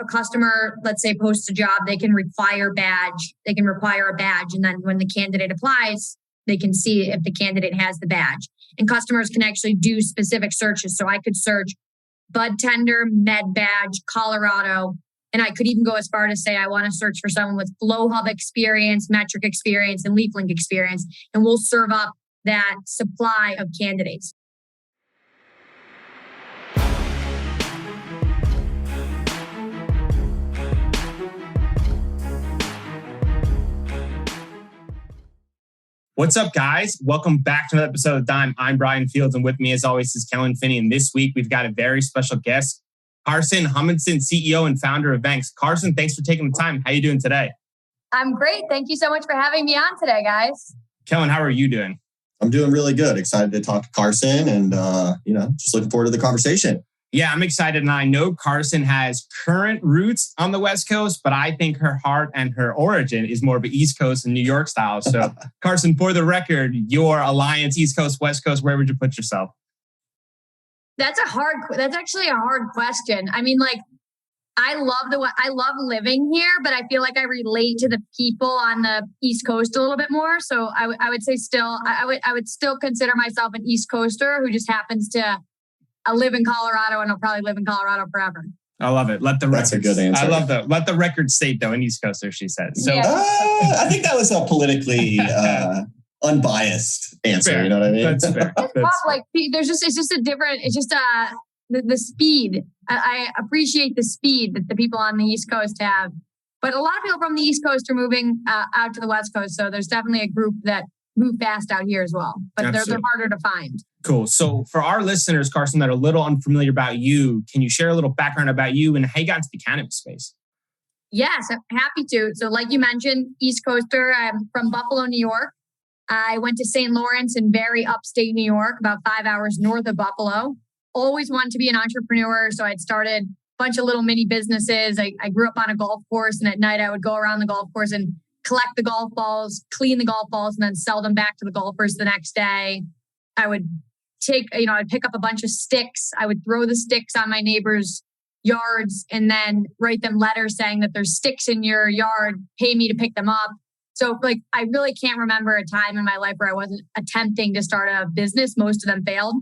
a customer, let's say, posts a job, they can require a badge. And then when the candidate applies, they can see if the candidate has the badge. And customers can actually do specific searches. So I could search bud tender, med badge, Colorado. And I could even go as far to say I want to search for someone with flow hub experience, metric experience, and LeafLink experience. And we'll serve up that supply of candidates. What's up, guys? Welcome back to another episode of Dime. I'm Brian Fields, and with me, as always, is Kellen Finney. And this week, we've got a very special guest, Karson Humiston, CEO and founder of Vangst. Karson, thanks for taking the time. How are you doing today? I'm great. Thank you so much for having me on today, guys. Kellen, how are you doing? I'm doing really good. Excited to talk to Karson and, just looking forward to the conversation. Yeah, I'm excited. And I know Karson has current roots on the West Coast, but I think her heart and her origin is more of an East Coast and New York style. So Karson, for the record, your alliance, East Coast, West Coast, where would you put yourself? That's actually a hard question. I mean, I love living here, but I feel like I relate to the people on the East Coast a little bit more. So I would say I would still consider myself an East Coaster who just happens to live in Colorado, and I'll probably live in Colorado forever. I love it. That's a good answer. I love that. Let the record state, though, an East Coaster, she said. So yeah. I think that was a politically unbiased answer. Fair. You know what I mean? That's fair. The speed. I appreciate the speed that the people on the East Coast have, but a lot of people from the East Coast are moving out to the West Coast. So there's definitely a group that move fast out here as well, but they're harder to find. Cool. So for our listeners, Karson, that are a little unfamiliar about you, can you share a little background about you and how you got into the cannabis space? Yes, I'm happy to. So like you mentioned, East Coaster, I'm from Buffalo, New York. I went to St. Lawrence in very upstate New York, about 5 hours north of Buffalo. Always wanted to be an entrepreneur. So I'd started a bunch of little mini businesses. I grew up on a golf course, and at night I would go around the golf course and collect the golf balls, clean the golf balls, and then sell them back to the golfers the next day. I would I'd pick up a bunch of sticks. I would throw the sticks on my neighbors' yards and then write them letters saying that there's sticks in your yard, pay me to pick them up. So I really can't remember a time in my life where I wasn't attempting to start a business. Most of them failed.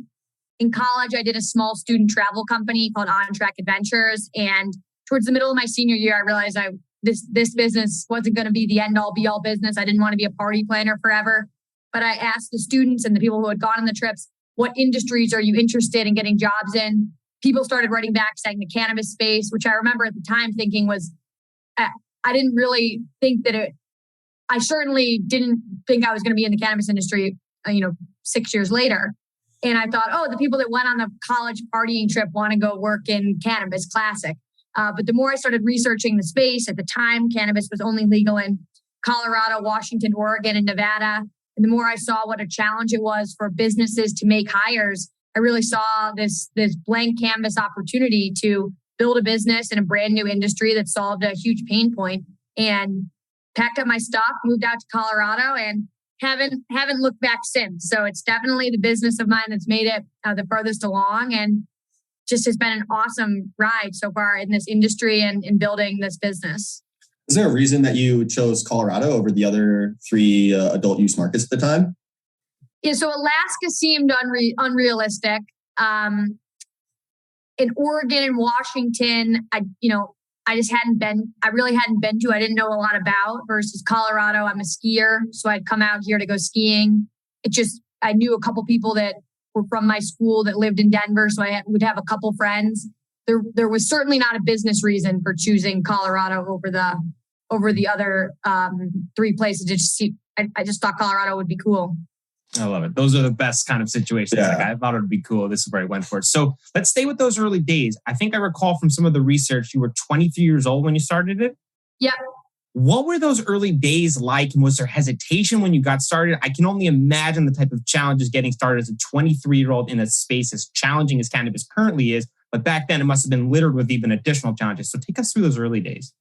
In college, I did a small student travel company called On Track Adventures. And towards the middle of my senior year, I realized this business wasn't going to be the end all be all business. I didn't want to be a party planner forever. But I asked the students and the people who had gone on the trips, what industries are you interested in getting jobs in? People started writing back saying the cannabis space, which I remember at the time thinking was, I didn't really think I certainly didn't think I was going to be in the cannabis industry, 6 years later. And I thought, the people that went on the college partying trip want to go work in cannabis, classic. But the more I started researching the space, at the time, cannabis was only legal in Colorado, Washington, Oregon, and Nevada. And the more I saw what a challenge it was for businesses to make hires, I really saw this blank canvas opportunity to build a business in a brand new industry that solved a huge pain point, and packed up my stuff, moved out to Colorado, and haven't looked back since. So it's definitely the business of mine that's made it the furthest along, and just has been an awesome ride so far in this industry and in building this business. Is there a reason that you chose Colorado over the other three adult use markets at the time? Yeah, so Alaska seemed unrealistic. In Oregon and Washington, I really hadn't been to. I didn't know a lot about. Versus Colorado, I'm a skier, so I'd come out here to go skiing. I knew a couple people that were from my school that lived in Denver, so would have a couple friends. There was certainly not a business reason for choosing Colorado over the other three places. I just thought Colorado would be cool. I love it. Those are the best kind of situations. Yeah. Like, I thought it would be cool. This is where I went for it. So let's stay with those early days. I think I recall from some of the research, you were 23 years old when you started it. Yep. What were those early days like? And was there hesitation when you got started? I can only imagine the type of challenges getting started as a 23-year-old in a space as challenging as cannabis currently is. But back then, it must have been littered with even additional challenges. So take us through those early days.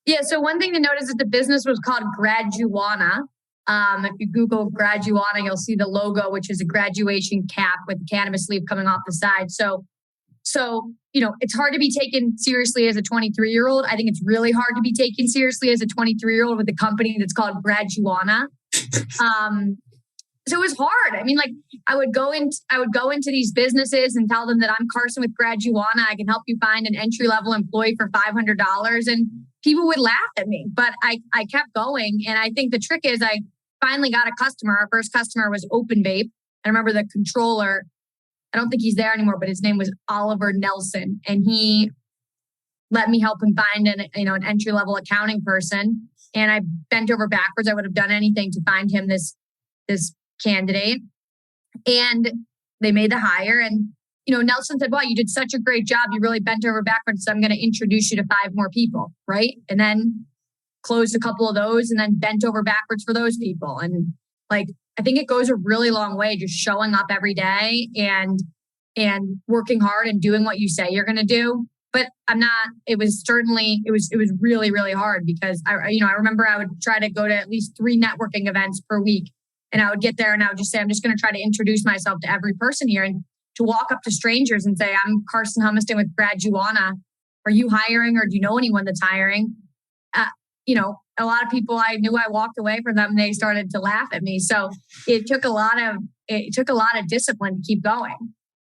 Yeah. So one thing to note is that the business was called Graduana. If you Google Graduana, you'll see the logo, which is a graduation cap with the cannabis leaf coming off the side. So it's hard to be taken seriously as a 23-year-old. I think it's really hard to be taken seriously as a 23-year-old with a company that's called Graduana. So it was hard. I mean, like I would go into these businesses and tell them that I'm Karson with Graduana. I can help you find an entry-level employee for $500. And people would laugh at me, but I kept going. And I think the trick is I finally got a customer. Our first customer was Open Vape. I remember the controller. I don't think he's there anymore, but his name was Oliver Nelson. And he let me help him find an entry-level accounting person. And I bent over backwards. I would have done anything to find him this candidate. And they made the hire. And, Nelson said, wow, you did such a great job. You really bent over backwards. So I'm going to introduce you to 5 more people. Right. And then closed a couple of those and then bent over backwards for those people. And I think it goes a really long way just showing up every day and working hard and doing what you say you're going to do. But it was really, really hard because I remember I would try to go to at least 3 networking events per week. And I would get there and I would just say, I'm just going to try to introduce myself to every person here and to walk up to strangers and say, I'm Karson Humiston with Graduana. Are you hiring or do you know anyone that's hiring? A lot of people I knew, I walked away from them and they started to laugh at me. So it took a lot of discipline to keep going.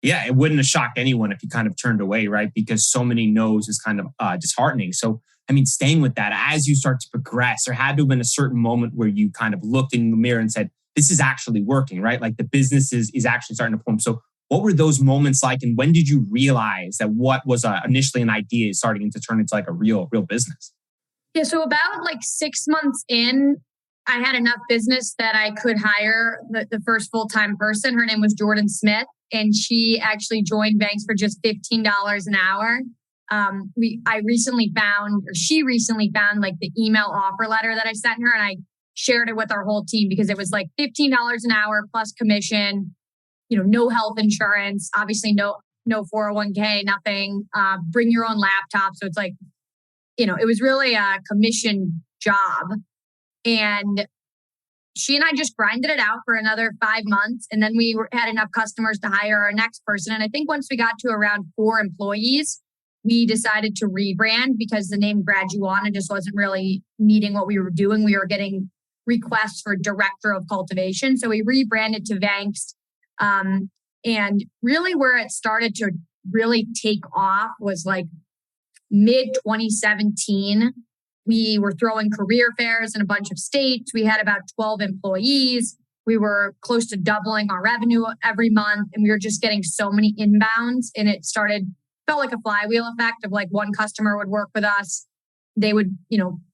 Yeah, it wouldn't have shocked anyone if you kind of turned away, right? Because so many no's is kind of disheartening. So, I mean, staying with that as you start to progress, there had to have been a certain moment where you kind of looked in the mirror and said, this is actually working, right? Like the business is actually starting to form. So what were those moments like? And when did you realize that what was initially an idea is starting to turn into like a real business? Yeah, so about 6 months in, I had enough business that I could hire the first full-time person. Her name was Jordan Smith, and she actually joined Vangst for just $15 an hour. She recently found the email offer letter that I sent her, and I shared it with our whole team because it was $15 an hour plus commission, no health insurance, obviously no 401k, nothing, bring your own laptop. So it's it was really a commission job. And she and I just grinded it out for another 5 months. And then we had enough customers to hire our next person. And I think once we got to around 4 employees, we decided to rebrand because the name Graduana just wasn't really meeting what we were doing. We were getting requests for director of cultivation. So we rebranded to Vangst. And really where it started to really take off was mid 2017. We were throwing career fairs in a bunch of states. We had about 12 employees. We were close to doubling our revenue every month. And we were just getting so many inbounds. And it felt like a flywheel effect of one customer would work with us. They would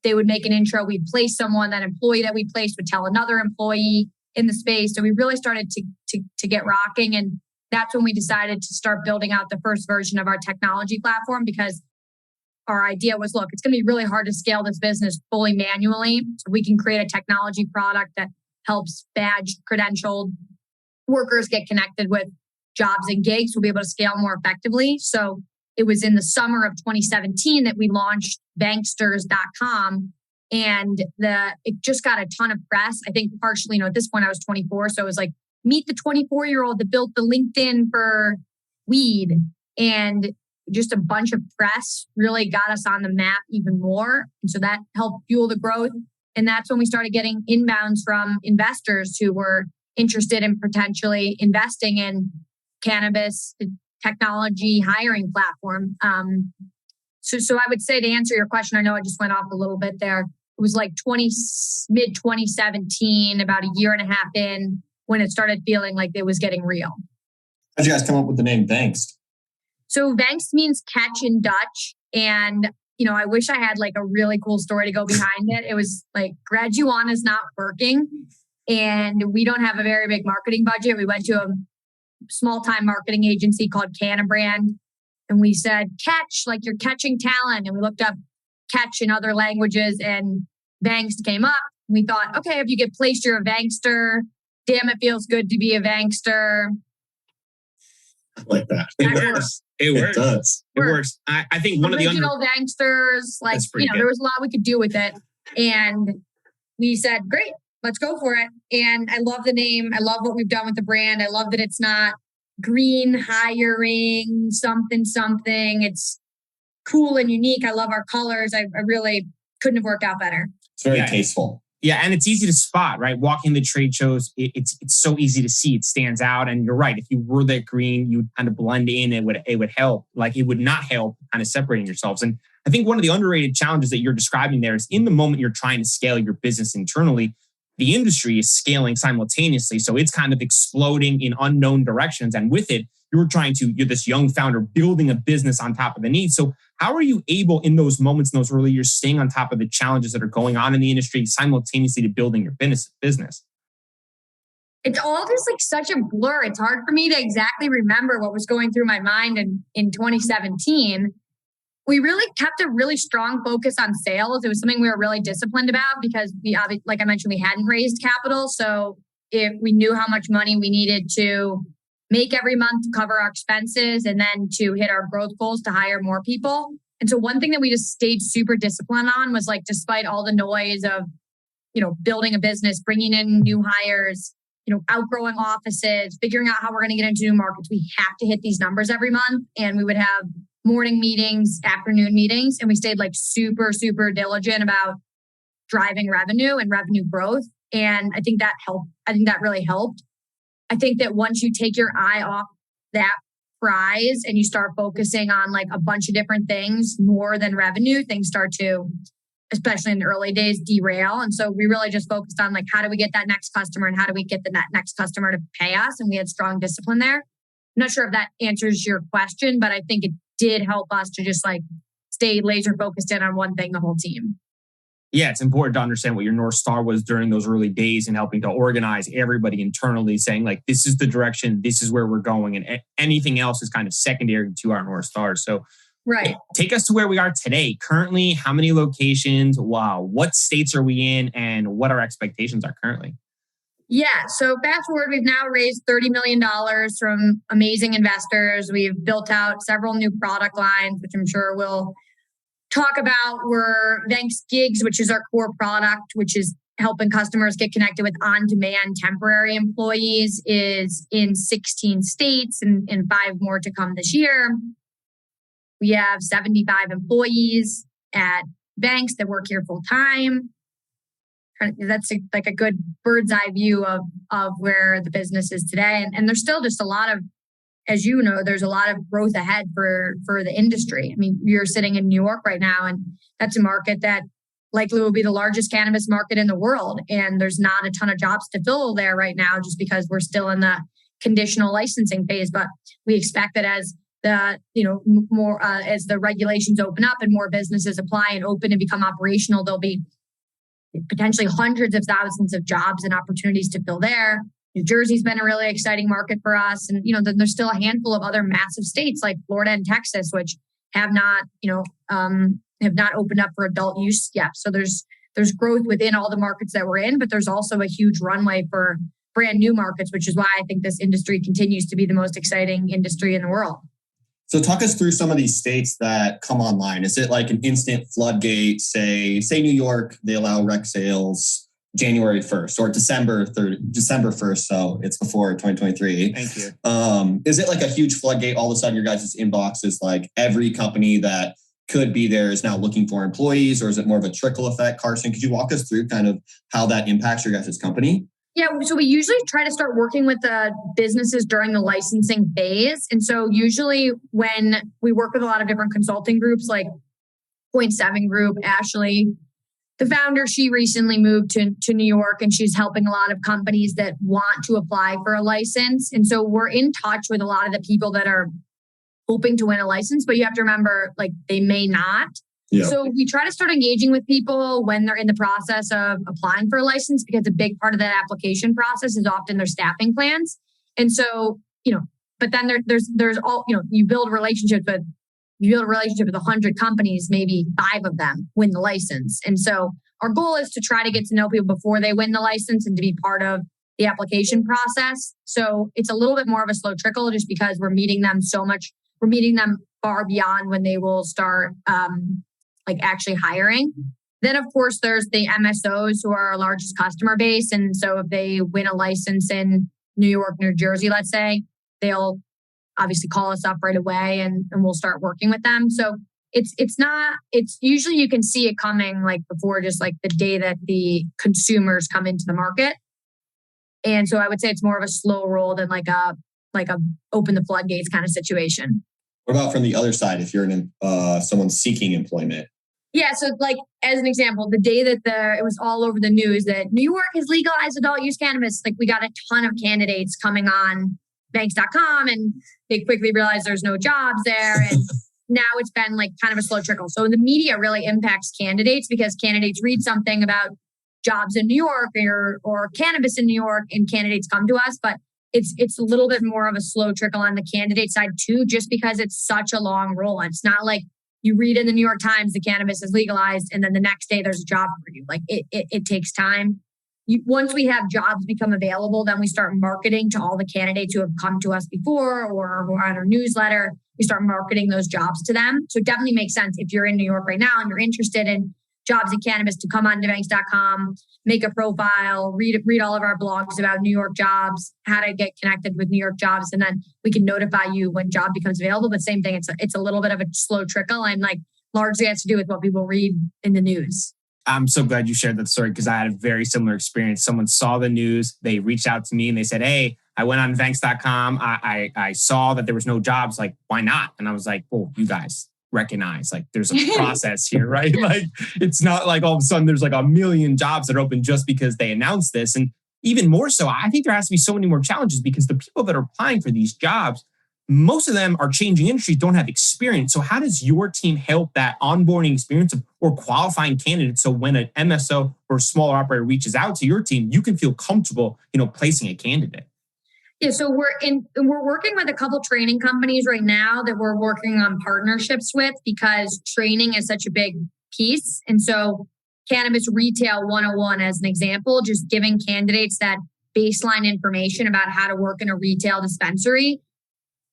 make an intro. We'd place someone, that employee that we placed would tell another employee in the space. So we really started to get rocking. And that's when we decided to start building out the first version of our technology platform because our idea was, look, it's going to be really hard to scale this business fully manually. So we can create a technology product that helps badged, credentialed workers get connected with jobs and gigs. We'll be able to scale more effectively. So it was in the summer of 2017 that we launched Vangsters.com. And it just got a ton of press. I think partially, at this point I was 24. So it was meet the 24-year-old that built the LinkedIn for weed. And just a bunch of press really got us on the map even more. And so that helped fuel the growth. And that's when we started getting inbounds from investors who were interested in potentially investing in cannabis technology hiring platform. So I would say, to answer your question, I know I just went off a little bit there. It was mid 2017, about a year and a half in, when it started feeling like it was getting real. How'd you guys come up with the name Vangst? So Vangst means catch in Dutch. And, I wish I had a really cool story to go behind it. It was Graduana is not working and we don't have a very big marketing budget. We went to a small time marketing agency called Cannabis. And we said, catch, you're catching talent. And we looked up catch in other languages and Vangst came up. We thought, okay, if you get placed, you're a Vangster. Damn, it feels good to be a Vangster. I like that. It works. It does. It works. I think one original of the Vangsters, there was a lot we could do with it. And we said, great, let's go for it. And I love the name. I love what we've done with the brand. I love that it's not green hiring, something. It's cool and unique. I love our colors. I really couldn't have worked out better. It's very tasteful. Yeah, and it's easy to spot, right? Walking the trade shows, it's so easy to see. It stands out, and you're right. If you were that green, you would kind of blend in. It would help. Like it would not help kind of separating yourselves. And I think one of the underrated challenges that you're describing there is in the moment you're trying to scale your business internally, the industry is scaling simultaneously. So it's kind of exploding in unknown directions, and with it, you're this young founder building a business on top of the needs. So how are you able in those moments, in those early years, staying on top of the challenges that are going on in the industry simultaneously to building your business? It's all just like such a blur. It's hard for me to exactly remember what was going through my mind in 2017. We really kept a really strong focus on sales. It was something we were really disciplined about because like I mentioned, we hadn't raised capital. So if we knew how much money we needed to make every month to cover our expenses and then to hit our growth goals to hire more people. And so one thing that we just stayed super disciplined on was like, despite all the noise of, building a business, bringing in new hires, outgrowing offices, figuring out how we're going to get into new markets, we have to hit these numbers every month. And we would have morning meetings, afternoon meetings, and we stayed like super, super diligent about driving revenue and revenue growth. And I think that helped. I think that really helped. I think that once you take your eye off that prize and you start focusing on like a bunch of different things more than revenue, things start to, especially in the early days, derail. And so we really just focused on like, how do we get that next customer and how do we get the next customer to pay us? And we had strong discipline there. I'm not sure if that answers your question, but I think it did help us to just like stay laser focused in on one thing, the whole team. Yeah, it's important to understand what your North Star was during those early days and helping to organize everybody internally, saying like, this is the direction, this is where we're going. And anything else is kind of secondary to our North Star. So right. Take us to where we are today. Currently, how many locations? Wow. What states are we in and what our expectations are currently? Yeah. So fast forward, we've now raised $30 million from amazing investors. We've built out several new product lines, which I'm sure we'll talk about. We're Vangst Gigs, which is our core product, which is helping customers get connected with on-demand temporary employees, is in 16 states and 5 more to come this year. We have 75 employees at Vangst that work here full time. That's like a good bird's eye view of where the business is today. And there's still just a lot of, as you know, there's a lot of growth ahead for the industry. I mean, you're sitting in New York right now, and that's a market that likely will be the largest cannabis market in the world. And there's not a ton of jobs to fill there right now just because we're still in the conditional licensing phase. But we expect that as the, more as the regulations open up and more businesses apply and open and become operational, there'll be potentially hundreds of thousands of jobs and opportunities to fill there. New Jersey's been a really exciting market for us. And, then there's still a handful of other massive states like Florida and Texas, which have not opened up for adult use yet. So there's growth within all the markets that we're in, but there's also a huge runway for brand new markets, which is why I think this industry continues to be the most exciting industry in the world. So talk us through some of these states that come online. Is it like an instant floodgate? Say New York, they allow rec sales January 1st or December 1st. So it's before 2023. Thank you. Is it like a huge floodgate? All of a sudden your guys' inbox is like every company that could be there is now looking for employees, or is it more of a trickle effect? Karson, could you walk us through kind of how that impacts your guys' company? Yeah, so we usually try to start working with the businesses during the licensing phase. And so usually when we work with a lot of different consulting groups like Point 7 Group, Ashley, the founder, she recently moved to New York and she's helping a lot of companies that want to apply for a license. And so we're in touch with a lot of the people that are hoping to win a license, but you have to remember, like, they may not. Yeah. So we try to start engaging with people when they're in the process of applying for a license, because a big part of that application process is often their staffing plans. And so, but then there's all, you build relationships with 100 companies, maybe 5 of them win the license. And so our goal is to try to get to know people before they win the license and to be part of the application process. So it's a little bit more of a slow trickle just because we're meeting them far beyond when they will start actually hiring. Then, of course, there's the MSOs who are our largest customer base. And so if they win a license in New York, New Jersey, let's say, they'll obviously call us up right away and we'll start working with them. So it's usually you can see it coming like before just like the day that the consumers come into the market. And so I would say it's more of a slow roll than like a open the floodgates kind of situation. What about from the other side, if you're someone seeking employment? Yeah. So like, as an example, the day that it was all over the news that New York has legalized adult use cannabis, like we got a ton of candidates coming on Vangst.com and they quickly realized there's no jobs there. And now it's been like kind of a slow trickle. So the media really impacts candidates because candidates read something about jobs in New York or cannabis in New York and candidates come to us. But it's a little bit more of a slow trickle on the candidate side too, just because it's such a long roll. It's not like you read in the New York Times the cannabis is legalized and then the next day there's a job for you. Like it takes time. Once we have jobs become available, then we start marketing to all the candidates who have come to us before or who are on our newsletter. We start marketing those jobs to them. So it definitely makes sense if you're in New York right now and you're interested in jobs in cannabis to come on to Vangst.com, make a profile, read all of our blogs about New York jobs, how to get connected with New York jobs, and then we can notify you when job becomes available. But same thing, it's a little bit of a slow trickle and like largely has to do with what people read in the news. I'm so glad you shared that story because I had a very similar experience. Someone saw the news, they reached out to me and they said, hey, I went on Vangst.com. I saw that there was no jobs. Like, why not? And I was like, well, you guys recognize like there's a process here, right? Like it's not like all of a sudden there's like a million jobs that are open just because they announced this. And even more so, I think there has to be so many more challenges because the people that are applying for these jobs, most of them are changing industries, don't have experience. So how does your team help that onboarding experience or qualifying candidates? So when an MSO or a smaller operator reaches out to your team, you can feel comfortable, placing a candidate. Yeah, so we're working with a couple training companies right now that we're working on partnerships with because training is such a big piece. And so Cannabis Retail 101 as an example, just giving candidates that baseline information about how to work in a retail dispensary,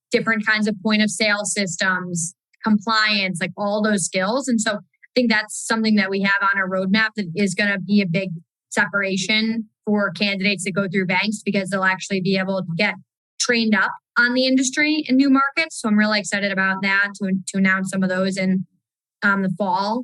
different kinds of point of sale systems, compliance, like all those skills. And so I think that's something that we have on our roadmap that is going to be a big separation for candidates that go through Vangst because they'll actually be able to get trained up on the industry in new markets. So I'm really excited about that to announce some of those in the fall.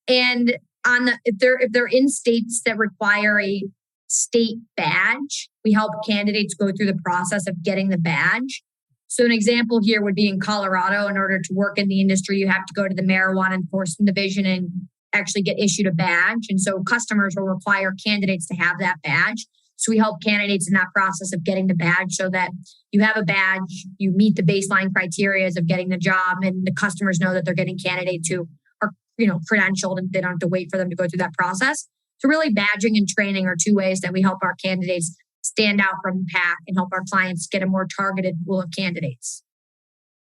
And if they're in states that require a state badge, we help candidates go through the process of getting the badge. So an example here would be in Colorado. In order to work in the industry, you have to go to the Marijuana Enforcement Division and actually get issued a badge. And so customers will require candidates to have that badge. So we help candidates in that process of getting the badge so that you have a badge, you meet the baseline criteria of getting the job, and the customers know that they're getting candidates who are, credentialed and they don't have to wait for them to go through that process. So really badging and training are two ways that we help our candidates stand out from the pack and help our clients get a more targeted pool of candidates.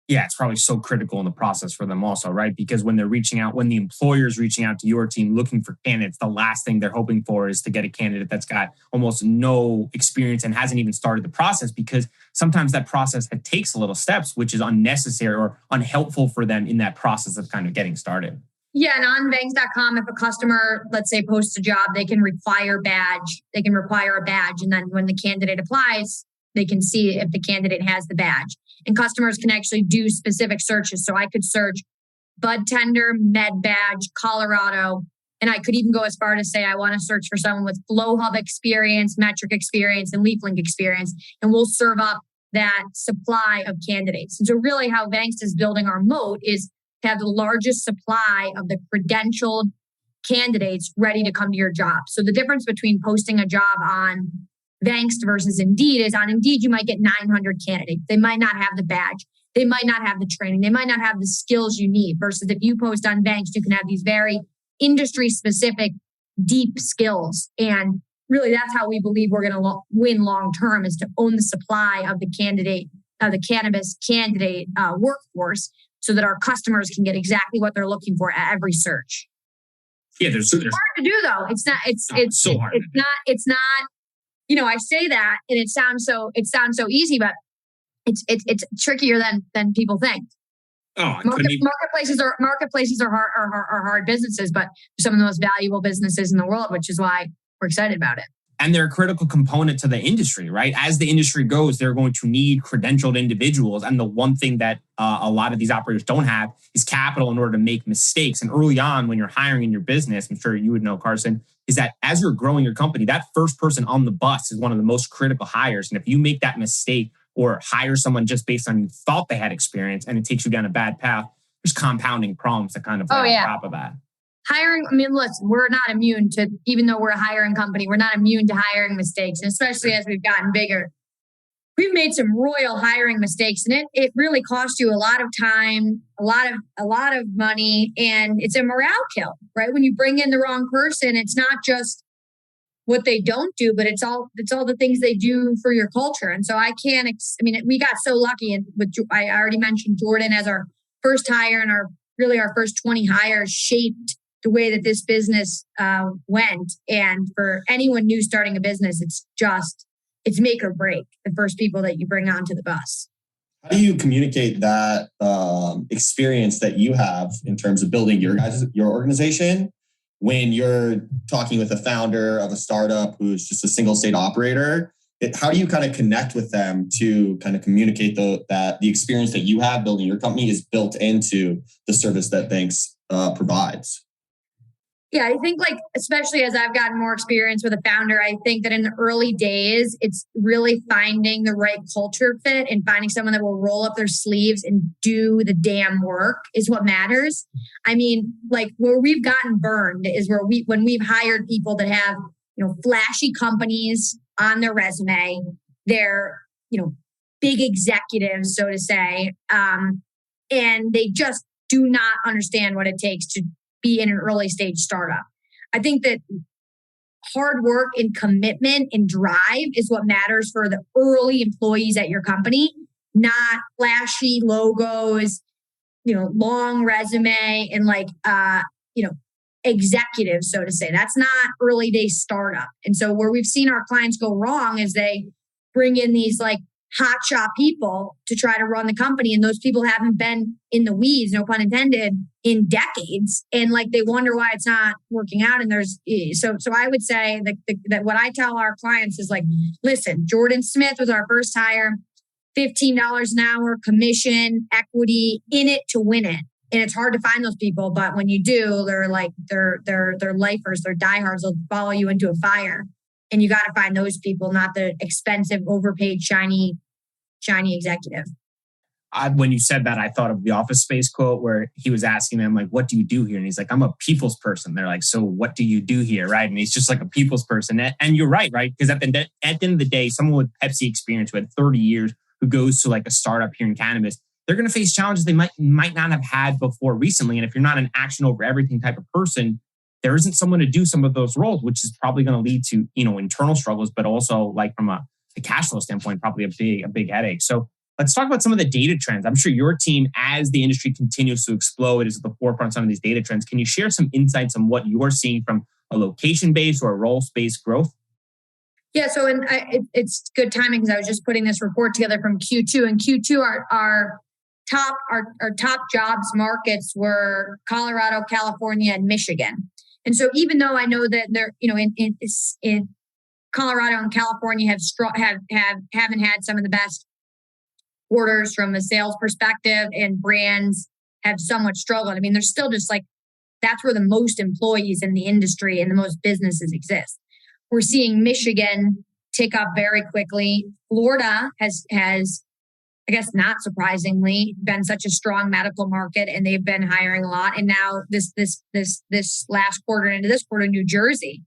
Yeah, it's probably so critical in the process for them also, right? Because when they're reaching out, when the employer's reaching out to your team looking for candidates, the last thing they're hoping for is to get a candidate that's got almost no experience and hasn't even started the process, because sometimes that process takes a little steps, which is unnecessary or unhelpful for them in that process of kind of getting started. Yeah, and on Vangst.com, if a customer, let's say, posts a job, they can require a badge. And then when the candidate applies, they can see if the candidate has the badge. And customers can actually do specific searches. So I could search bud tender, med badge, Colorado. And I could even go as far to say I want to search for someone with flow hub experience, metric experience, and LeafLink experience. And we'll serve up that supply of candidates. And so really how Vangst is building our moat is to have the largest supply of the credentialed candidates ready to come to your job. So the difference between posting a job on Vangst versus Indeed is on Indeed, you might get 900 candidates. They might not have the badge. They might not have the training. They might not have the skills you need. Versus if you post on Vangst, you can have these very industry specific, deep skills. And really that's how we believe we're going to win long term, is to own the supply of the cannabis candidate workforce so that our customers can get exactly what they're looking for at every search. Yeah, there's hard to do though. It's so hard. It's not. I say that and it sounds so easy, but it's trickier than people think. Oh, marketplaces are hard businesses, but some of the most valuable businesses in the world, which is why we're excited about it. And they're a critical component to the industry, right? As the industry goes, they're going to need credentialed individuals. And the one thing that a lot of these operators don't have is capital in order to make mistakes. And early on, when you're hiring in your business, I'm sure you would know, Karson, is that as you're growing your company, that first person on the bus is one of the most critical hires. And if you make that mistake or hire someone just based on you thought they had experience and it takes you down a bad path, there's compounding problems that kind of on top of that. Hiring, I mean, listen, we're not immune to, even though we're a hiring company, we're not immune to hiring mistakes. And especially as we've gotten bigger, we've made some royal hiring mistakes, and it really costs you a lot of time, a lot of money, and it's a morale kill, right? When you bring in the wrong person, it's not just what they don't do, but it's all the things they do for your culture. And so we got so lucky, and I already mentioned Jordan as our first hire, and our first 20 hires shaped the way that this business went. And for anyone new starting a business, it's make or break the first people that you bring onto the bus. How do you communicate that experience that you have in terms of building your organization when you're talking with a founder of a startup who's just a single state operator? How do you kind of connect with them to kind of communicate that the experience that you have building your company is built into the service that Vangst provides? Yeah, I think especially as I've gotten more experience with a founder, I think that in the early days, it's really finding the right culture fit and finding someone that will roll up their sleeves and do the damn work is what matters. I mean, where we've gotten burned is when we've hired people that have, flashy companies on their resume, they're, big executives, so to say, and they just do not understand what it takes to be in an early stage startup. I think that hard work and commitment and drive is what matters for the early employees at your company, not flashy logos, long resume and executives, so to say. That's not early day startup. And so where we've seen our clients go wrong is they bring in these hotshot people to try to run the company. And those people haven't been in the weeds, no pun intended, in decades. And they wonder why it's not working out. And so I would say that what I tell our clients is listen, Jordan Smith was our first hire, $15 an hour, commission, equity, in it to win it. And it's hard to find those people, but when you do, they're lifers, they're diehards, they'll follow you into a fire. And you got to find those people, not the expensive, overpaid, shiny executive. When you said that, I thought of the Office Space quote where he was asking them, what do you do here? And he's like, I'm a people's person. They're like, so what do you do here? Right. And he's just a people's person. And you're right. Because at the end of the day, someone with Pepsi experience who had 30 years who goes to a startup here in cannabis, they're going to face challenges they might not have had before recently. And if you're not an action over everything type of person, there isn't someone to do some of those roles, which is probably going to lead to, internal struggles, but also from a cash flow standpoint, probably a big headache. So let's talk about some of the data trends. I'm sure your team, as the industry continues to explode, is at the forefront of some of these data trends. Can you share some insights on what you're seeing from a location-based or a role-based growth? Yeah, so it's good timing because I was just putting this report together from Q2. And Q2, our top jobs markets were Colorado, California, and Michigan. And so even though I know that they're, in Colorado and California haven't had some of the best quarters from a sales perspective, and brands have somewhat struggled. I mean, there's still just that's where the most employees in the industry and the most businesses exist. We're seeing Michigan tick up very quickly. Florida has, I guess not surprisingly, been such a strong medical market, and they've been hiring a lot. And now this last quarter into this quarter, New Jersey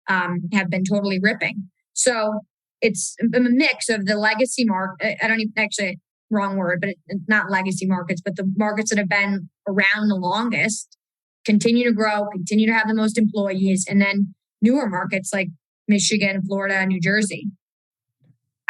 have been totally ripping. So it's a mix of the legacy market. I don't even actually, wrong word, but it's not legacy markets, but the markets that have been around the longest continue to grow, continue to have the most employees, and then newer markets like Michigan, Florida, and New Jersey.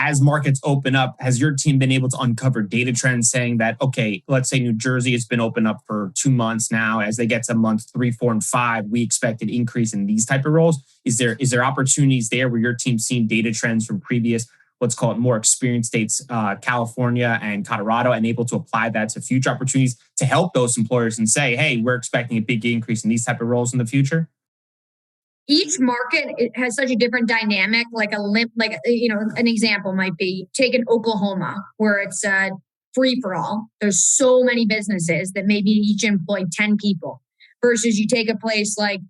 As markets open up, has your team been able to uncover data trends saying that, okay, let's say New Jersey has been open up for 2 months now. As they get to month 3, 4, and 5, we expect an increase in these type of roles. Is there opportunities there where your team's seen data trends from previous, let's call it more experienced states, California and Colorado, and able to apply that to future opportunities to help those employers and say, hey, we're expecting a big increase in these type of roles in the future? each market it has such a different dynamic. Like an example might be take an Oklahoma where it's free for all. There's so many businesses that maybe each employ 10 people versus you take a place like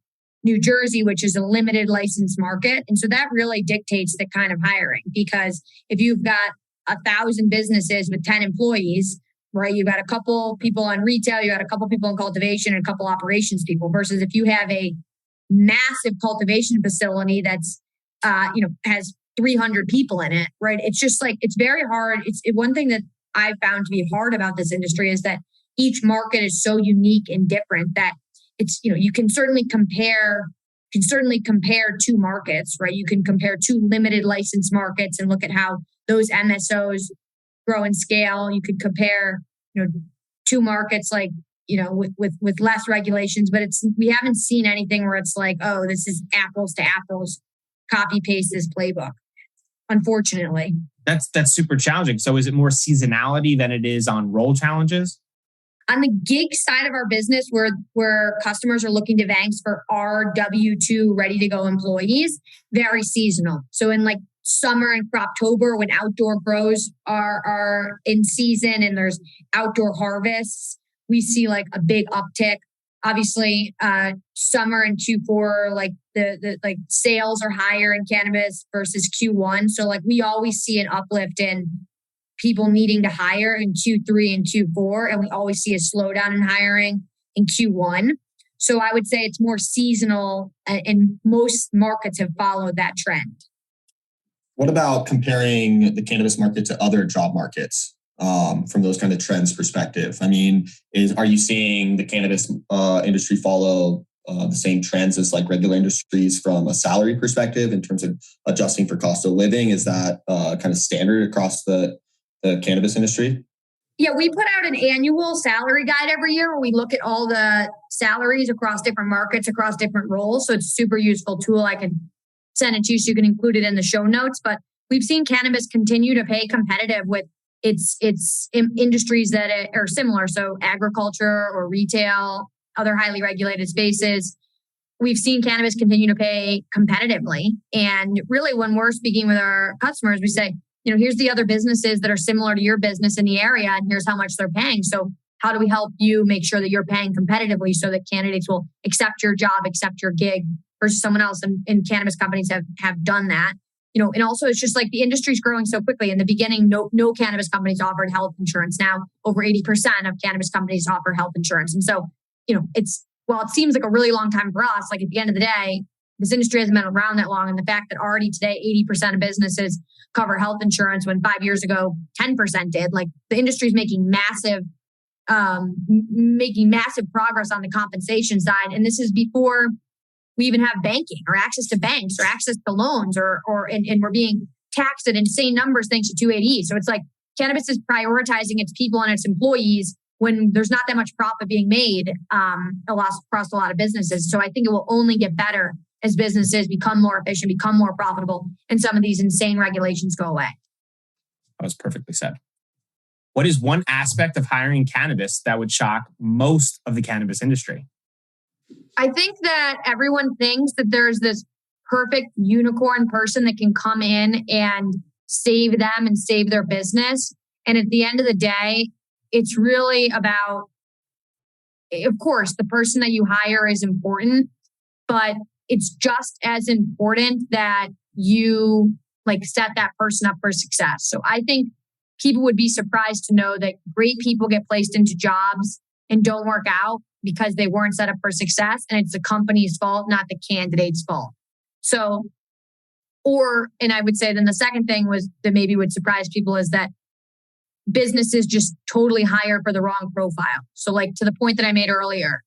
New Jersey, which is a limited license market. And so that really dictates the kind of hiring, because if you've got 1,000 businesses with 10 employees, right, you've got a couple people on retail, you got a couple people in cultivation and a couple operations people, versus if you have a massive cultivation facility that's, has 300 people in it, right? It's just like, it's very hard. One thing that I found to be hard about this industry is that each market is so unique and different that it's, you can certainly compare two markets, right? You can compare two limited license markets and look at how those MSOs grow and scale. You could compare, two markets like, with less regulations, but we haven't seen anything where it's like, oh, this is apples to apples, copy paste this playbook. Unfortunately. That's super challenging. So is it more seasonality than it is on role challenges? On the gig side of our business, where customers are looking to Vangst for our W-2 ready to go employees, very seasonal. So in like summer and Croptober, when outdoor grows are in season and there's outdoor harvests, we see like a big uptick. Obviously, summer and Q4, like the sales are higher in cannabis versus Q1. So like we always see an uplift in people needing to hire in Q3 and Q4, and we always see a slowdown in hiring in Q1. So I would say it's more seasonal, and most markets have followed that trend. What about comparing the cannabis market to other job markets from those kind of trends perspective? I mean, are you seeing the cannabis industry follow the same trends as like regular industries from a salary perspective in terms of adjusting for cost of living? Is that kind of standard across the cannabis industry? Yeah, we put out an annual salary guide every year where we look at all the salaries across different markets, across different roles. So it's a super useful tool. I can send it to you so you can include it in the show notes. But we've seen cannabis continue to pay competitive with its industries that are similar. So agriculture or retail, other highly regulated spaces. We've seen cannabis continue to pay competitively. And really, when we're speaking with our customers, we say, here's the other businesses that are similar to your business in the area, and here's how much they're paying. So how do we help you make sure that you're paying competitively so that candidates will accept your job, accept your gig versus someone else? And cannabis companies have done that. And also it's just like the industry's growing so quickly. In the beginning, no cannabis companies offered health insurance. Now over 80% of cannabis companies offer health insurance. And so, while it seems like a really long time for us, like at the end of the day, this industry hasn't been around that long. And the fact that already today, 80% of businesses cover health insurance when 5 years ago, 10% did, like the industry is making massive progress on the compensation side. And this is before we even have banking or access to banks or access to loans and we're being taxed at insane numbers thanks to 280E. So it's like cannabis is prioritizing its people and its employees when there's not that much profit being made across a lot of businesses. So I think it will only get better as businesses become more efficient, become more profitable, and some of these insane regulations go away. That was perfectly said. What is one aspect of hiring cannabis that would shock most of the cannabis industry? I think that everyone thinks that there's this perfect unicorn person that can come in and save them and save their business. And at the end of the day, it's really about, of course, the person that you hire is important, but it's just as important that you set that person up for success. So I think people would be surprised to know that great people get placed into jobs and don't work out because they weren't set up for success. And it's the company's fault, not the candidate's fault. So, and I would say then the second thing was that maybe would surprise people is that businesses just totally hire for the wrong profile. So to the point that I made earlier,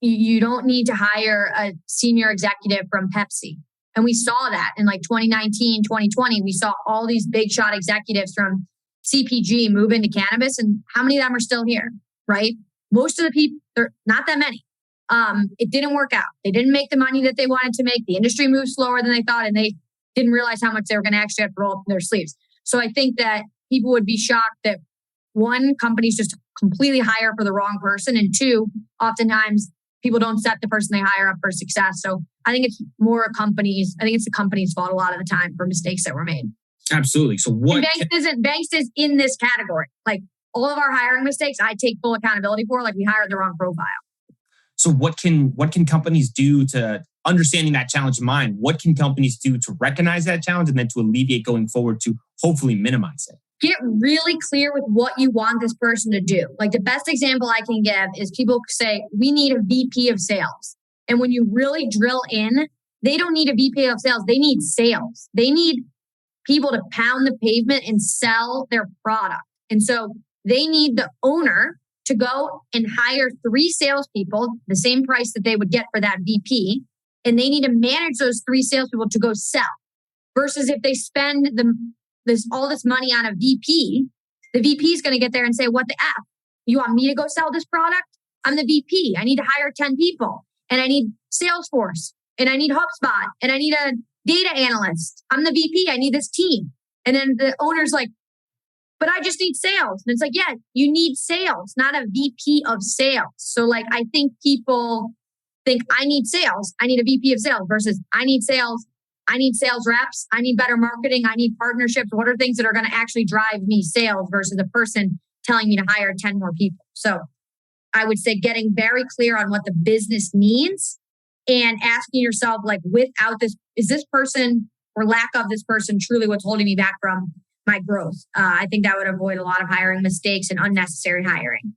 you don't need to hire a senior executive from Pepsi. And we saw that in 2019, 2020, we saw all these big shot executives from CPG move into cannabis. And how many of them are still here, right? Most of the people, not that many. It didn't work out. They didn't make the money that they wanted to make. The industry moved slower than they thought, and they didn't realize how much they were going to actually have to roll up their sleeves. So I think that people would be shocked that one, companies just completely hire for the wrong person. And two, oftentimes people don't set the person they hire up for success. So I think it's more companies. I think it's the company's fault a lot of the time for mistakes that were made. Absolutely. So what? Vangst is in this category. Like all of our hiring mistakes, I take full accountability for. Like we hired the wrong profile. So what can companies do to understanding that challenge in mind? What can companies do to recognize that challenge and then to alleviate going forward to hopefully minimize it? Get really clear with what you want this person to do. Like the best example I can give is people say, we need a VP of sales. And when you really drill in, they don't need a VP of sales. They need sales. They need people to pound the pavement and sell their product. And so they need the owner to go and hire 3 salespeople, the same price that they would get for that VP. And they need to manage those 3 salespeople to go sell. Versus if they spend all this money on a VP, the VP is going to get there and say, what the F? You want me to go sell this product? I'm the VP. I need to hire 10 people and I need Salesforce and I need HubSpot and I need a data analyst. I'm the VP. I need this team. And then the owner's like, but I just need sales. And it's like, yeah, you need sales, not a VP of sales. So like, I think people think I need sales. I need a VP of sales versus I need sales. I need sales reps. I need better marketing. I need partnerships. What are things that are going to actually drive me sales versus a person telling me to hire 10 more people? So I would say getting very clear on what the business needs and asking yourself, like, without this, is this person or lack of this person truly what's holding me back from my growth? I think that would avoid a lot of hiring mistakes and unnecessary hiring.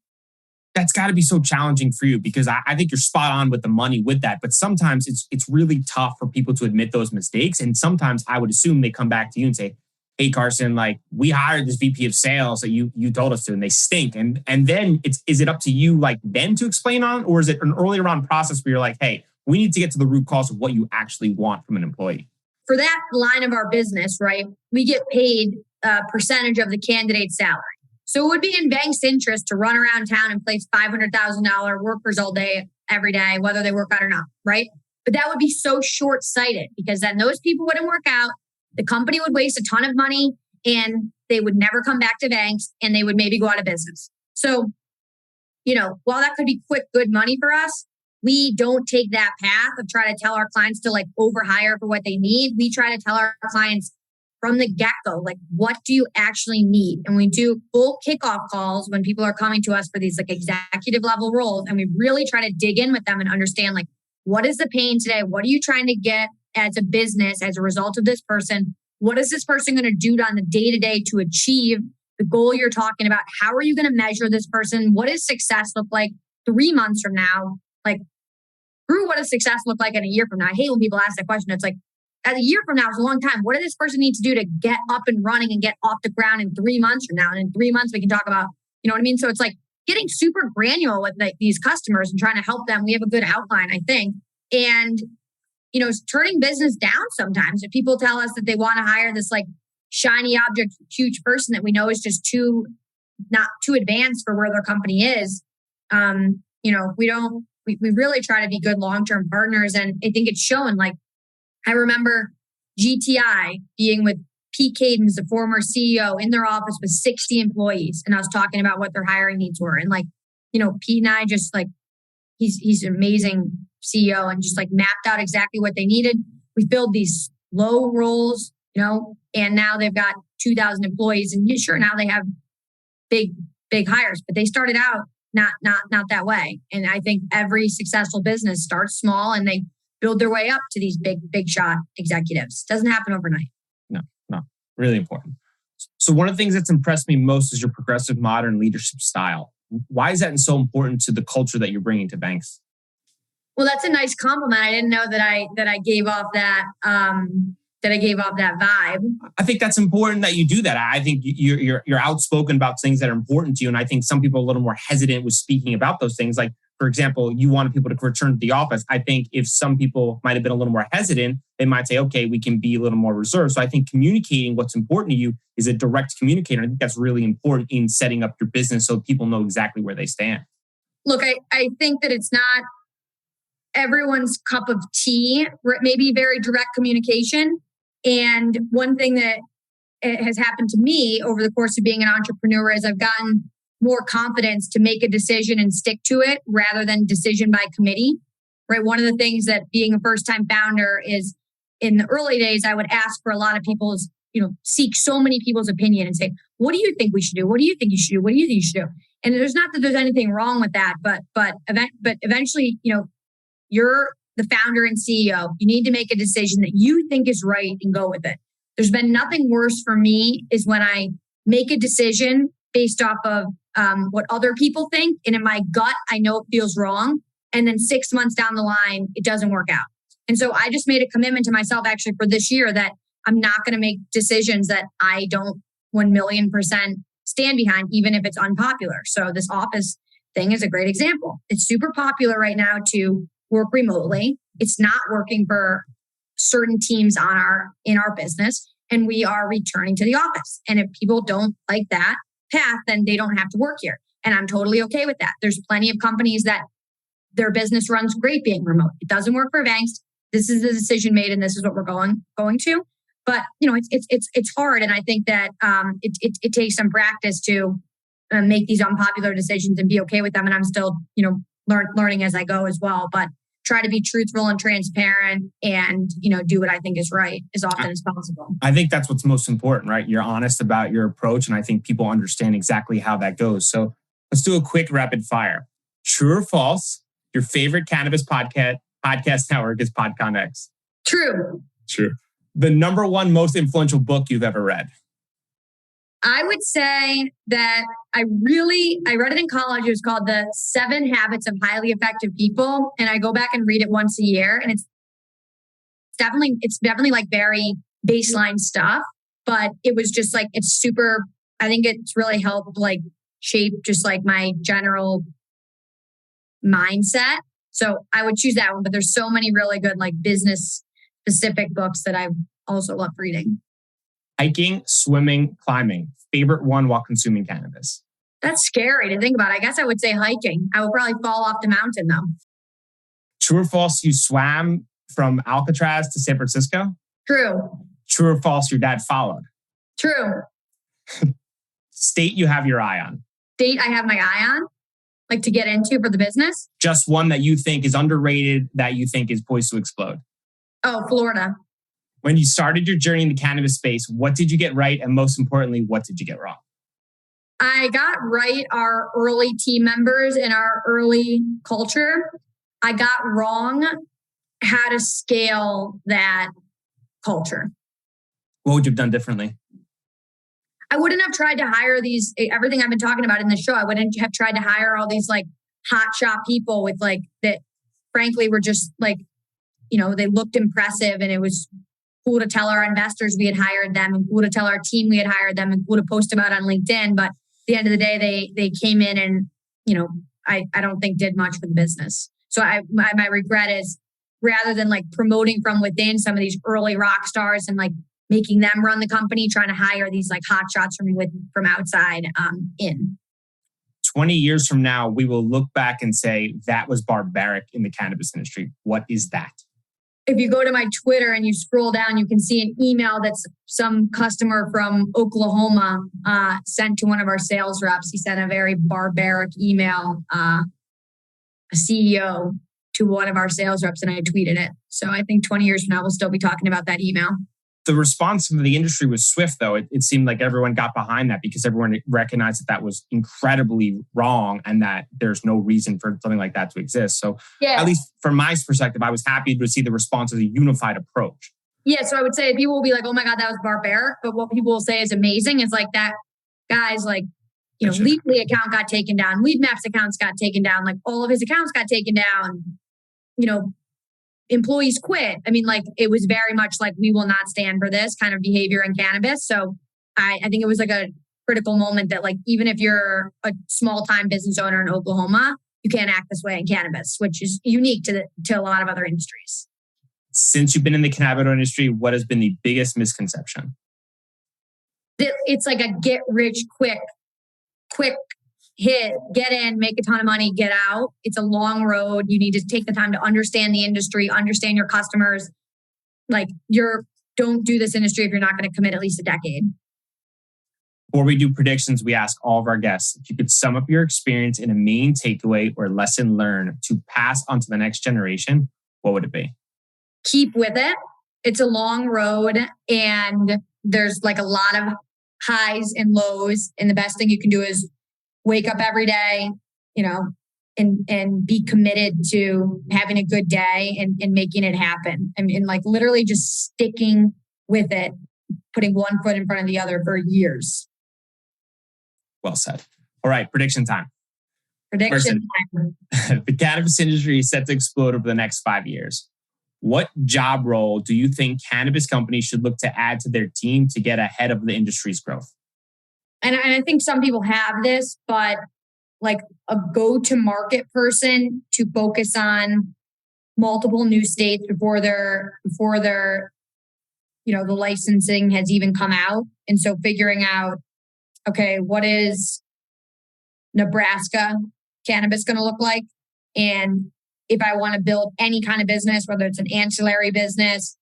That's got to be so challenging for you because I think you're spot on with the money with that. But sometimes it's really tough for people to admit those mistakes. And sometimes I would assume they come back to you and say, hey, Karson, like we hired this VP of sales that you told us to, and they stink. And then is it up to you like then to explain on, or is it an earlier on process where you're like, hey, we need to get to the root cause of what you actually want from an employee? For that line of our business, right, we get paid a percentage of the candidate's salary. So it would be in Vangst's interest to run around town and place $500,000 workers all day, every day, whether they work out or not, right? But that would be so short-sighted because then those people wouldn't work out. The company would waste a ton of money and they would never come back to Vangst and they would maybe go out of business. So, while that could be quick, good money for us, we don't take that path of trying to tell our clients to like overhire for what they need. We try to tell our clients from the get-go, like, what do you actually need? And we do full kickoff calls when people are coming to us for these like executive level roles. And we really try to dig in with them and understand like, what is the pain today? What are you trying to get as a business as a result of this person? What is this person going to do on the day-to-day to achieve the goal you're talking about? How are you going to measure this person? What does success look like 3 months from now? Like, Drew, what does success look like in a year from now? I hate when people ask that question. It's like, a year from now is a long time. What does this person need to do to get up and running and get off the ground in 3 months from now? And in 3 months, we can talk about, you know what I mean? So it's like getting super granular with like these customers and trying to help them. We have a good outline, I think. And, turning business down sometimes. If people tell us that they want to hire this like shiny object, huge person that we know is just not too advanced for where their company is, we really try to be good long-term partners. And I think it's shown. Like, I remember GTI being with Pete Cadens, the former CEO, in their office with 60 employees. And I was talking about what their hiring needs were. And like, Pete and I just like, he's an amazing CEO and just like mapped out exactly what they needed. We filled these low roles, and now they've got 2,000 employees. And sure, now they have big hires, but they started out not that way. And I think every successful business starts small and they build their way up to these big shot executives. Doesn't happen overnight. No, really important. So one of the things that's impressed me most is your progressive modern leadership style. Why is that so important to the culture that you're bringing to Vangst? Well, that's a nice compliment. I didn't know that I gave off that vibe. I think that's important that you do that. I think you're outspoken about things that are important to you, and I think some people are a little more hesitant with speaking about those things. Like, for example, you wanted people to return to the office. I think if some people might have been a little more hesitant, they might say, okay, we can be a little more reserved. So I think communicating what's important to you is a direct communicator. I think that's really important in setting up your business so people know exactly where they stand. Look, I think that it's not everyone's cup of tea, maybe very direct communication. And one thing that has happened to me over the course of being an entrepreneur is I've gotten more confidence to make a decision and stick to it rather than decision by committee, right? One of the things that being a first-time founder is in the early days, I would ask for a lot of people's, seek so many people's opinion and say, what do you think we should do? What do you think you should do? What do you think you should do? And there's not that there's anything wrong with that, but eventually, you're the founder and CEO. You need to make a decision that you think is right and go with it. There's been nothing worse for me is when I make a decision based off of what other people think. And in my gut, I know it feels wrong. And then 6 months down the line, it doesn't work out. And so I just made a commitment to myself actually for this year that I'm not going to make decisions that I don't 1,000,000% stand behind, even if it's unpopular. So this office thing is a great example. It's super popular right now to work remotely. It's not working for certain teams in our business, and we are returning to the office. And if people don't like that path, then they don't have to work here. And I'm totally okay with that. There's plenty of companies that their business runs great being remote. It doesn't work for Vangst. This is the decision made, and this is what we're going to. But it's hard, and I think that it takes some practice to make these unpopular decisions and be okay with them. And I'm still learning as I go as well. But try to be truthful and transparent, and do what I think is right as often as possible. I think that's what's most important, right? You're honest about your approach, and I think people understand exactly how that goes. So let's do a quick rapid fire. True or false? Your favorite cannabis podcast network is PodconX. True. The number one most influential book you've ever read? I would say that I read it in college. It was called The 7 Habits of Highly Effective People. And I go back and read it once a year. And it's definitely like very baseline stuff, but it was just like, it's super, I think it's really helped like shape just like my general mindset. So I would choose that one, but there's so many really good like business specific books that I also love reading. Hiking, swimming, climbing. Favorite one while consuming cannabis? That's scary to think about. I guess I would say hiking. I would probably fall off the mountain though. True or false, you swam from Alcatraz to San Francisco? True. True or false, your dad followed? True. State you have your eye on? State I have my eye on? Like to get into for the business? Just one that you think is underrated, that you think is poised to explode. Oh, Florida. When you started your journey in the cannabis space, what did you get right? And most importantly, what did you get wrong? I got right our early team members and our early culture. I got wrong how to scale that culture. What would you have done differently? I wouldn't have tried to hire everything I've been talking about in the show. I wouldn't have tried to hire all these like hot shot people with like that, frankly, were just like, they looked impressive, and it was cool to tell our investors we had hired them, and cool to tell our team we had hired them, and cool to post about on LinkedIn. But at the end of the day, they came in and, I don't think did much for the business. So my regret is rather than like promoting from within some of these early rock stars and like making them run the company, trying to hire these like hot shots from outside in. 20 years from now, we will look back and say that was barbaric in the cannabis industry. What is that? If you go to my Twitter and you scroll down, you can see an email that's some customer from Oklahoma sent to one of our sales reps. He sent a very barbaric email, a CEO to one of our sales reps, and I tweeted it. So I think 20 years from now, we'll still be talking about that email. The response from the industry was swift, though. It seemed like everyone got behind that because everyone recognized that was incredibly wrong and that there's no reason for something like that to exist. So At least from my perspective, I was happy to see the response as a unified approach. Yeah, so I would say people will be like, oh my God, that was barbaric. But what people will say is amazing is like that guy's like, Leafly account got taken down. Weedmaps accounts got taken down. Like all of his accounts got taken down. Employees quit. I mean, like it was very much like we will not stand for this kind of behavior in cannabis. So I think it was like a critical moment that like even if you're a small time business owner in Oklahoma, you can't act this way in cannabis, which is unique to a lot of other industries. Since you've been in the cannabis industry, what has been the biggest misconception? It's like a get rich quick hit, get in, make a ton of money, get out. It's a long road. You need to take the time to understand the industry, understand your customers. Like don't do this industry if you're not going to commit at least a decade. Before we do predictions, we ask all of our guests if you could sum up your experience in a main takeaway or lesson learned to pass on to the next generation, what would it be? Keep with it. It's a long road and there's like a lot of highs and lows. And the best thing you can do is wake up every day, and be committed to having a good day and making it happen. And like literally just sticking with it, putting one foot in front of the other for years. Well said. All right, prediction time. Prediction time. The cannabis industry is set to explode over the next 5 years. What job role do you think cannabis companies should look to add to their team to get ahead of the industry's growth? And I think some people have this, but like a go-to-market person to focus on multiple new states before the licensing has even come out. And so figuring out, okay, what is Nebraska cannabis going to look like? And if I want to build any kind of business, whether it's an ancillary business,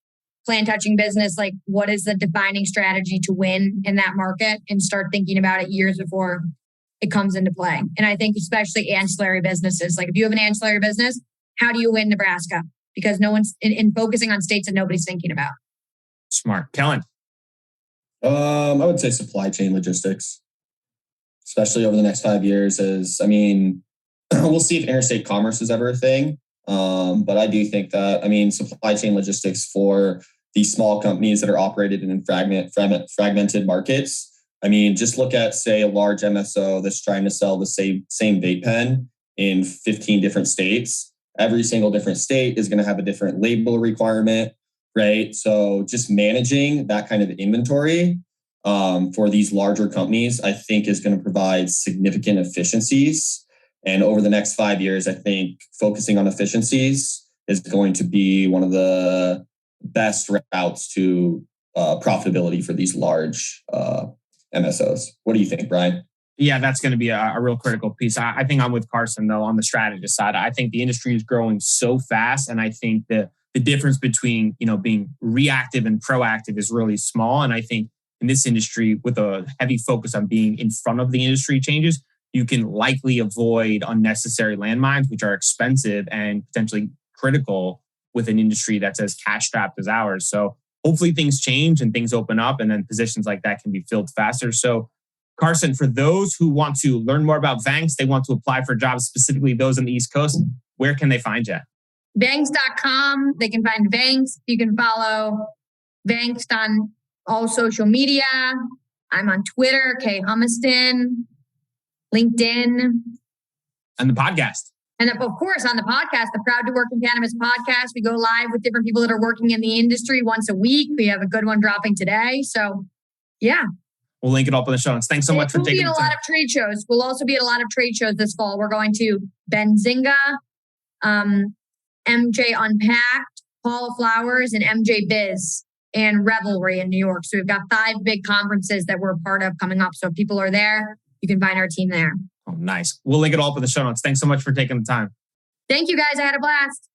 plant touching business, like what is the defining strategy to win in that market, and start thinking about it years before it comes into play. And I think especially ancillary businesses, like if you have an ancillary business, how do you win Nebraska? Because no one's in focusing on states that nobody's thinking about. Smart. Kellen? I would say supply chain logistics, especially over the next 5 years. We'll see if interstate commerce is ever a thing. But I do think that, supply chain logistics for these small companies that are operated in fragmented markets. Just look at, say, a large MSO that's trying to sell the same vape pen in 15 different states. Every single different state is going to have a different label requirement, right? So just managing that kind of inventory for these larger companies, I think is going to provide significant efficiencies. And over the next 5 years, I think focusing on efficiencies is going to be one of the best routes to profitability for these large MSOs. What do you think, Brian? Yeah, that's going to be a real critical piece. I think I'm with Karson, though, on the strategist side. I think the industry is growing so fast. And I think the difference between, being reactive and proactive is really small. And I think in this industry, with a heavy focus on being in front of the industry changes, you can likely avoid unnecessary landmines, which are expensive and potentially critical with an industry that's as cash-strapped as ours. So hopefully things change and things open up, and then positions like that can be filled faster. So Karson, for those who want to learn more about Vangst, they want to apply for jobs, specifically those on the East Coast, where can they find you? Vangst.com. They can find Vangst. You can follow Vangst on all social media. I'm on Twitter, K Humiston, LinkedIn. And the podcast. And of course, on the podcast, the Proud to Work in Cannabis podcast, we go live with different people that are working in the industry once a week. We have a good one dropping today. So, yeah. We'll link it up in the show notes. Thanks so much for taking the time. We'll be at a lot of trade shows. We'll also be at a lot of trade shows this fall. We're going to Benzinga, MJ Unpacked, Paul Flowers, and MJ Biz, and Revelry in New York. So we've got 5 big conferences that we're a part of coming up. So if people are there, you can find our team there. Oh, nice. We'll link it all up in the show notes. Thanks so much for taking the time. Thank you, guys. I had a blast.